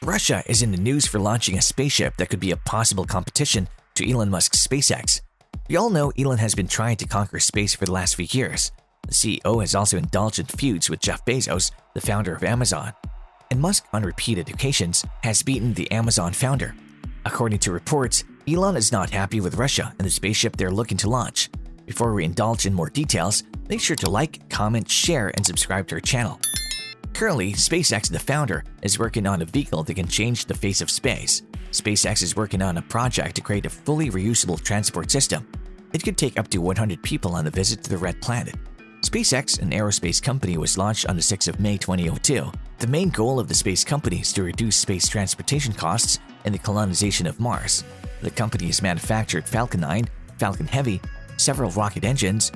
Russia is in the news for launching a spaceship that could be a possible competition to Elon Musk's SpaceX. We all know Elon has been trying to conquer space for the last few years. The CEO has also indulged in feuds with Jeff Bezos, the founder of Amazon. And Musk, on repeated occasions, has beaten the Amazon founder. According to reports, Elon is not happy with Russia and the spaceship they're looking to launch. Before we indulge in more details, make sure to like, comment, share, and subscribe to our channel. Currently, SpaceX, the founder, is working on a vehicle that can change the face of space. SpaceX is working on a project to create a fully reusable transport system. It could take up to 100 people on a visit to the Red Planet. SpaceX, an aerospace company, was launched on the 6th of May 2002. The main goal of the space company is to reduce space transportation costs and the colonization of Mars. The company has manufactured Falcon 9, Falcon Heavy, several rocket engines,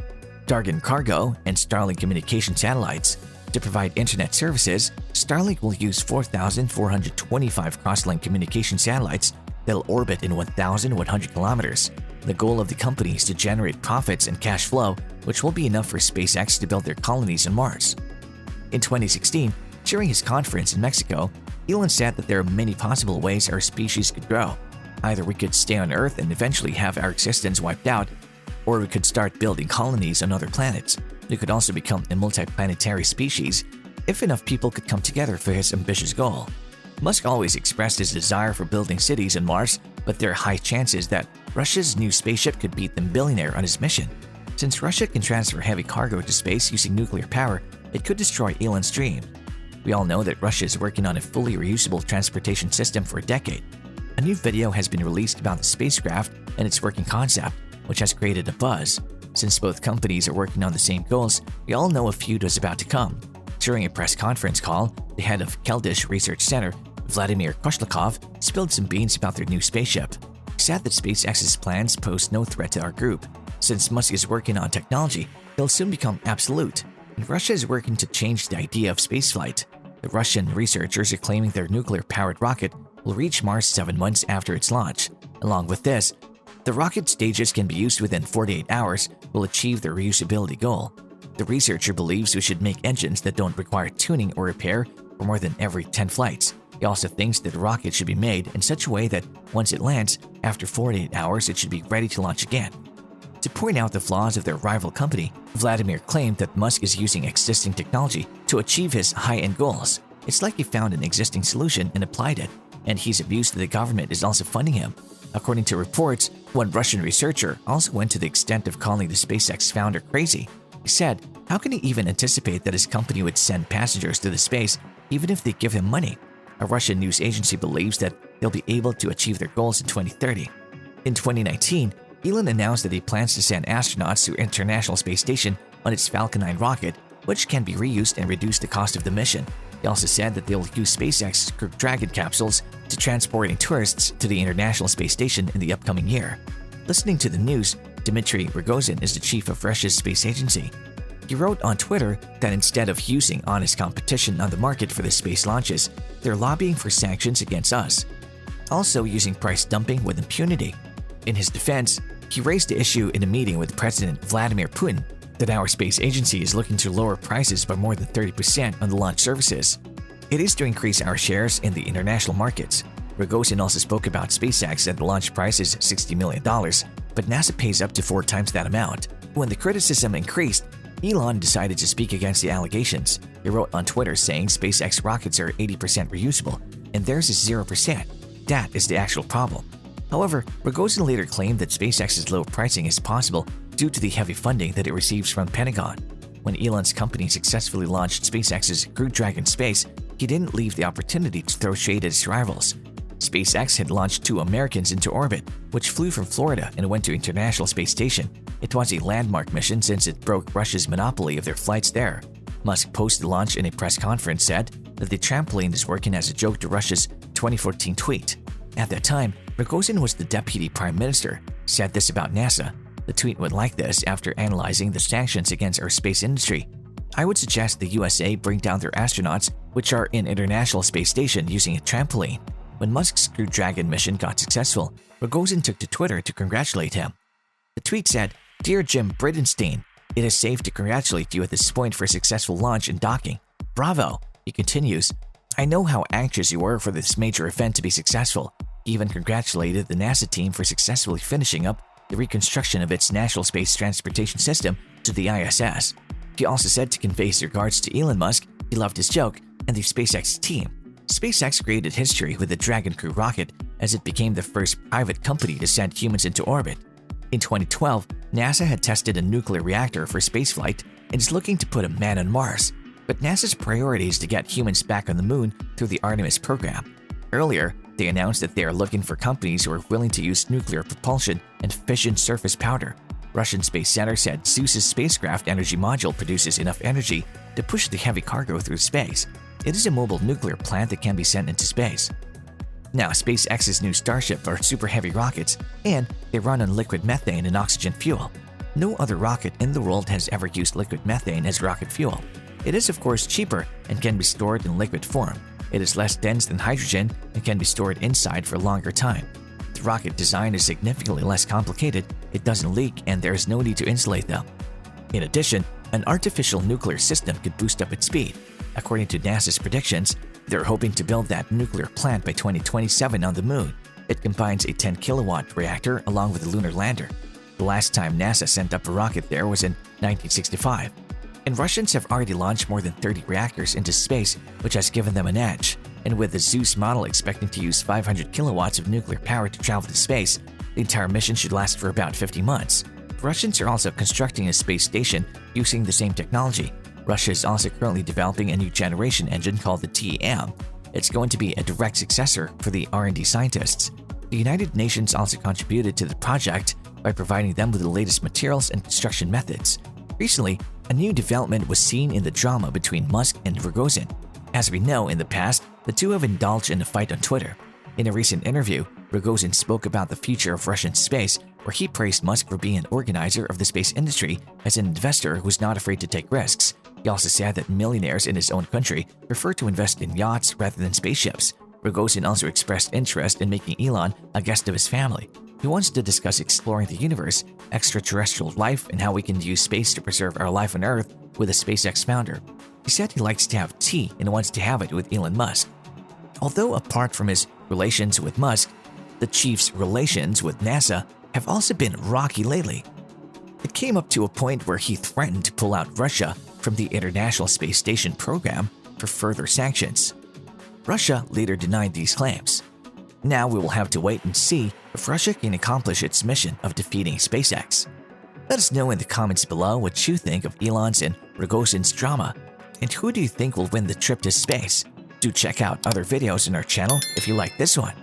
Dragon cargo, and Starlink communication satellites. To provide internet services, Starlink will use 4,425 cross-link communication satellites that will orbit in 1,100 kilometers. The goal of the company is to generate profits and cash flow, which will be enough for SpaceX to build their colonies on Mars. In 2016, during his conference in Mexico, Elon said that there are many possible ways our species could grow. Either we could stay on Earth and eventually have our existence wiped out, or we could start building colonies on other planets. We could also become a multiplanetary species if enough people could come together for his ambitious goal. Musk always expressed his desire for building cities on Mars, but there are high chances that Russia's new spaceship could beat the billionaire on his mission. Since Russia can transfer heavy cargo to space using nuclear power, it could destroy Elon's dream. We all know that Russia is working on a fully reusable transportation system for a decade. A new video has been released about the spacecraft and its working concept, which has created a buzz. Since both companies are working on the same goals, we all know a feud is about to come. During a press conference call, the head of Keldysh Research Center, Vladimir Kozhlakov, spilled some beans about their new spaceship. He said that SpaceX's plans pose no threat to our group. Since Musk is working on technology, they'll soon become absolute, and Russia is working to change the idea of spaceflight. The Russian researchers are claiming their nuclear-powered rocket will reach Mars 7 months after its launch. Along with this, the rocket stages can be used within 48 hours will achieve their reusability goal. The researcher believes we should make engines that don't require tuning or repair for more than every 10 flights. He also thinks that the rocket should be made in such a way that once it lands, after 48 hours it should be ready to launch again. To point out the flaws of their rival company, Vladimir claimed that Musk is using existing technology to achieve his high-end goals. It's like he found an existing solution and applied it, and he's abused that the government is also funding him. According to reports, one Russian researcher also went to the extent of calling the SpaceX founder crazy. He said, how can he even anticipate that his company would send passengers to the space even if they give him money? A Russian news agency believes that they'll be able to achieve their goals in 2030. In 2019, Elon announced that he plans to send astronauts to International Space Station on its Falcon 9 rocket, which can be reused and reduce the cost of the mission. He also said that they will use SpaceX's Crew Dragon capsules to transporting tourists to the International Space Station in the upcoming year. Listening to the news, Dmitry Rogozin is the chief of Russia's space agency. He wrote on Twitter that instead of using honest competition on the market for the space launches, they're lobbying for sanctions against us, also using price dumping with impunity. In his defense, he raised the issue in a meeting with President Vladimir Putin that our space agency is looking to lower prices by more than 30% on the launch services. It is to increase our shares in the international markets. Rogozin also spoke about SpaceX that the launch price is $60 million, but NASA pays up to 4 times that amount. When the criticism increased, Elon decided to speak against the allegations. He wrote on Twitter saying SpaceX rockets are 80% reusable, and theirs is 0%. That is the actual problem. However, Rogozin later claimed that SpaceX's low pricing is possible due to the heavy funding that it receives from the Pentagon. When Elon's company successfully launched SpaceX's Crew Dragon space, he didn't leave the opportunity to throw shade at his rivals. SpaceX had launched 2 Americans into orbit, which flew from Florida and went to International Space Station. It was a landmark mission since it broke Russia's monopoly of their flights there. Musk post the launch in a press conference said that the trampoline is working as a joke to Russia's 2014 tweet. At that time, Rogozin was the deputy prime minister, said this about NASA. The tweet went like this after analyzing the sanctions against our space industry. I would suggest the USA bring down their astronauts, which are in International Space Station, using a trampoline. When Musk's Crew Dragon mission got successful, Rogozin took to Twitter to congratulate him. The tweet said, "Dear Jim Bridenstine, it is safe to congratulate you at this point for a successful launch and docking. Bravo!" He continues, I know how anxious you were for this major event to be successful. He even congratulated the NASA team for successfully finishing up the reconstruction of its National Space Transportation System to the ISS. He also said to convey his regards to Elon Musk, he loved his joke, and the SpaceX team. SpaceX created history with the Dragon Crew rocket as it became the first private company to send humans into orbit. In 2012, NASA had tested a nuclear reactor for spaceflight and is looking to put a man on Mars. But NASA's priority is to get humans back on the moon through the Artemis program. Earlier, they announced that they are looking for companies who are willing to use nuclear propulsion and fission surface powder. Russian Space Center said Zeus's spacecraft energy module produces enough energy to push the heavy cargo through space. It is a mobile nuclear plant that can be sent into space. Now, SpaceX's new Starship are super heavy rockets, and they run on liquid methane and oxygen fuel. No other rocket in the world has ever used liquid methane as rocket fuel. It is, of course, cheaper and can be stored in liquid form. It is less dense than hydrogen and can be stored inside for a longer time. The rocket design is significantly less complicated, it doesn't leak, and there is no need to insulate them. In addition, an artificial nuclear system could boost up its speed. According to NASA's predictions, they're hoping to build that nuclear plant by 2027 on the moon. It combines a 10-kilowatt reactor along with a lunar lander. The last time NASA sent up a rocket there was in 1965. And Russians have already launched more than 30 reactors into space, which has given them an edge. And with the Zeus model expecting to use 500 kilowatts of nuclear power to travel to space, the entire mission should last for about 50 months. The Russians are also constructing a space station using the same technology. Russia is also currently developing a new generation engine called the TEM. It's going to be a direct successor for the R&D scientists. The United Nations also contributed to the project by providing them with the latest materials and construction methods. Recently, a new development was seen in the drama between Musk and Rogozin. As we know, in the past, the two have indulged in a fight on Twitter. In a recent interview, Rogozin spoke about the future of Russian space, where he praised Musk for being an organizer of the space industry as an investor who's not afraid to take risks. He also said that millionaires in his own country prefer to invest in yachts rather than spaceships. Rogozin also expressed interest in making Elon a guest of his family. He wants to discuss exploring the universe, extraterrestrial life, and how we can use space to preserve our life on Earth with the SpaceX founder. He said he likes to have tea and wants to have it with Elon Musk. Although apart from his relations with Musk, the chief's relations with NASA have also been rocky lately. It came up to a point where he threatened to pull out Russia from the International Space Station program for further sanctions. Russia later denied these claims. Now we will have to wait and see if Russia can accomplish its mission of defeating SpaceX. Let us know in the comments below what you think of Elon's and Rogozin's drama, and who do you think will win the trip to space? Do check out other videos in our channel if you like this one.